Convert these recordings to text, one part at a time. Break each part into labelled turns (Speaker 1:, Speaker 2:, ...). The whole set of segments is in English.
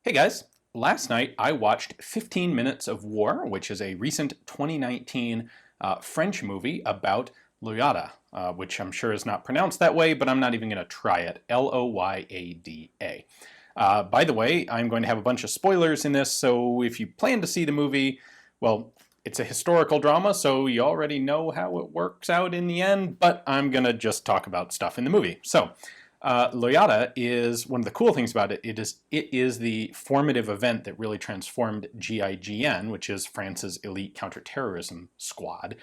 Speaker 1: Hey guys, last night I watched 15 Minutes of War, which is a recent 2019 French movie about Loyada, which I'm sure is not pronounced that way, but I'm not even going to try it. Loyada. By the way, I'm going to have a bunch of spoilers in this, so if you plan to see the movie, well, it's a historical drama, so you already know how it works out in the end, but I'm going to just talk about stuff in the movie. So, Loyada is one of the cool things about it. It is the formative event that really transformed GIGN, which is France's elite counterterrorism squad,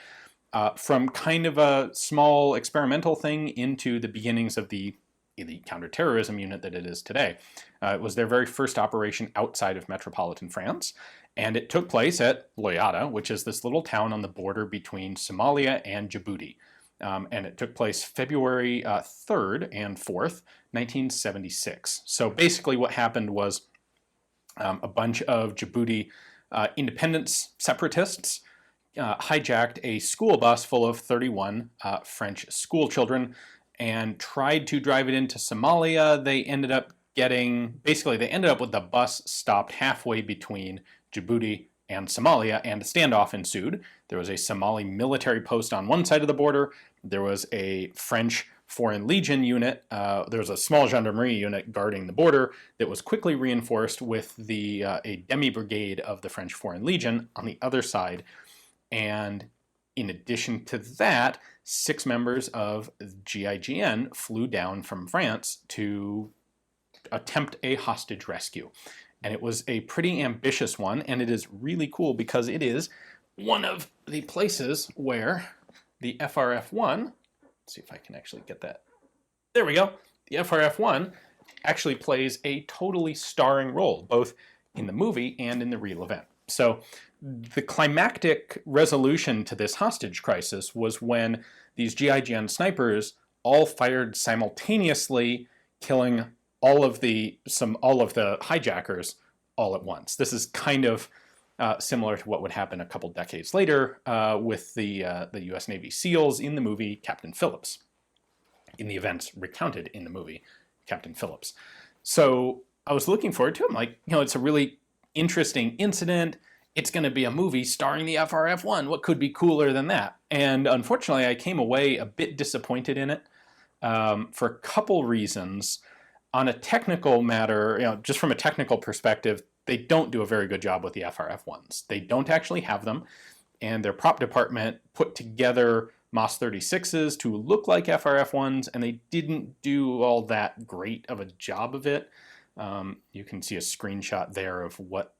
Speaker 1: from kind of a small experimental thing into the beginnings of the elite counterterrorism unit that it is today. It was their very first operation outside of metropolitan France, and it took place at Loyada, which is this little town on the border between Somalia and Djibouti. And it took place February 3rd and 4th, 1976. So basically what happened was a bunch of Djibouti independence separatists hijacked a school bus full of 31 French school children and tried to drive it into Somalia. They ended up with the bus stopped halfway between Djibouti and Somalia, and a standoff ensued. There was a Somali military post on one side of the border. There was a French Foreign Legion unit. There was a small gendarmerie unit guarding the border that was quickly reinforced with a demi-brigade of the French Foreign Legion on the other side. And in addition to that, 6 members of GIGN flew down from France to attempt a hostage rescue. And it was a pretty ambitious one, and it is really cool because it is one of the places where the FRF-1, let's see if I can actually get that. There we go. The FRF-1 actually plays a totally starring role, both in the movie and in the real event. So the climactic resolution to this hostage crisis was when these GIGN snipers all fired simultaneously, killing all of the hijackers all at once. This is kind of similar to what would happen a couple decades later with the U.S. Navy SEALs in the movie Captain Phillips, in the events recounted in the movie Captain Phillips. So I was looking forward to it. I'm like, it's a really interesting incident. It's going to be a movie starring the FRF-1. What could be cooler than that? And unfortunately, I came away a bit disappointed in it for a couple reasons. On a technical matter, just from a technical perspective, they don't do a very good job with the FRF-1s. They don't actually have them, and their prop department put together MOS 36s to look like FRF-1s, and they didn't do all that great of a job of it. You can see a screenshot there of what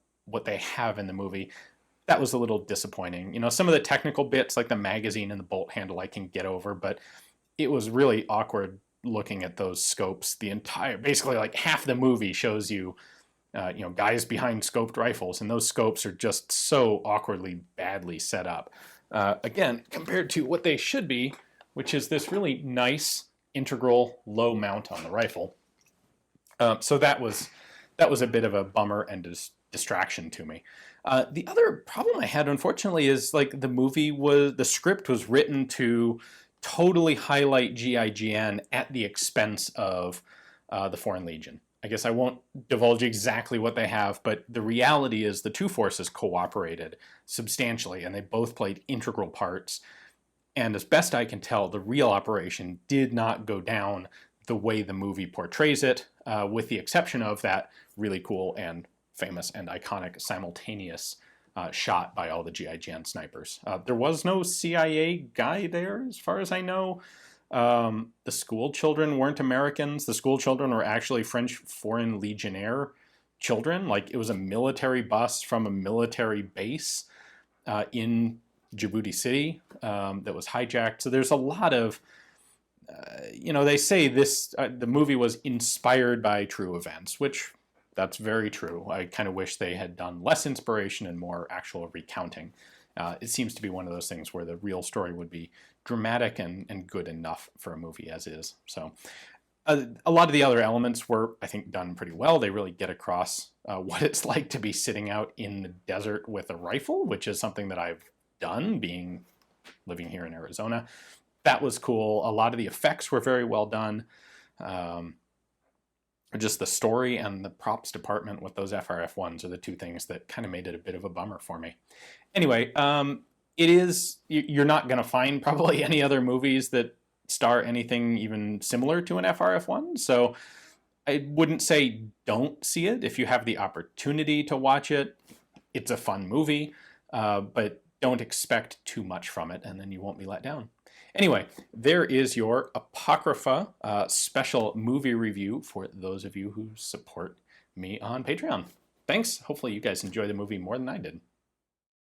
Speaker 1: they have in the movie. That was a little disappointing. Some of the technical bits, like the magazine and the bolt handle, I can get over, but it was really awkward looking at those scopes. Basically like half the movie shows you, guys behind scoped rifles, and those scopes are just so awkwardly badly set up. Again, compared to what they should be, which is this really nice integral low mount on the rifle. So that was a bit of a bummer and distraction to me. The other problem I had, unfortunately, is like the script was written to totally highlight GIGN at the expense of the Foreign Legion. I guess I won't divulge exactly what they have, but the reality is the two forces cooperated substantially, and they both played integral parts. And as best I can tell, the real operation did not go down the way the movie portrays it, with the exception of that really cool and famous and iconic simultaneous shot by all the GIGN snipers. There was no CIA guy there, as far as I know. The school children weren't Americans. The school children were actually French Foreign Legionnaire children. Like, it was a military bus from a military base in Djibouti City that was hijacked. So there's a lot of, they say the movie was inspired by true events, which that's very true. I kind of wish they had done less inspiration and more actual recounting. It seems to be one of those things where the real story would be dramatic and good enough for a movie as is. So a lot of the other elements were, I think, done pretty well. They really get across what it's like to be sitting out in the desert with a rifle, which is something that I've done, living here in Arizona. That was cool. A lot of the effects were very well done. just the story and the props department with those FRF1s are the two things that kind of made it a bit of a bummer for me. Anyway, you're not going to find probably any other movies that star anything even similar to an FRF1. So I wouldn't say don't see it if you have the opportunity to watch it. It's a fun movie, but don't expect too much from it, and then you won't be let down. Anyway, there is your Apocrypha special movie review for those of you who support me on Patreon. Thanks. Hopefully you guys enjoy the movie more than I did.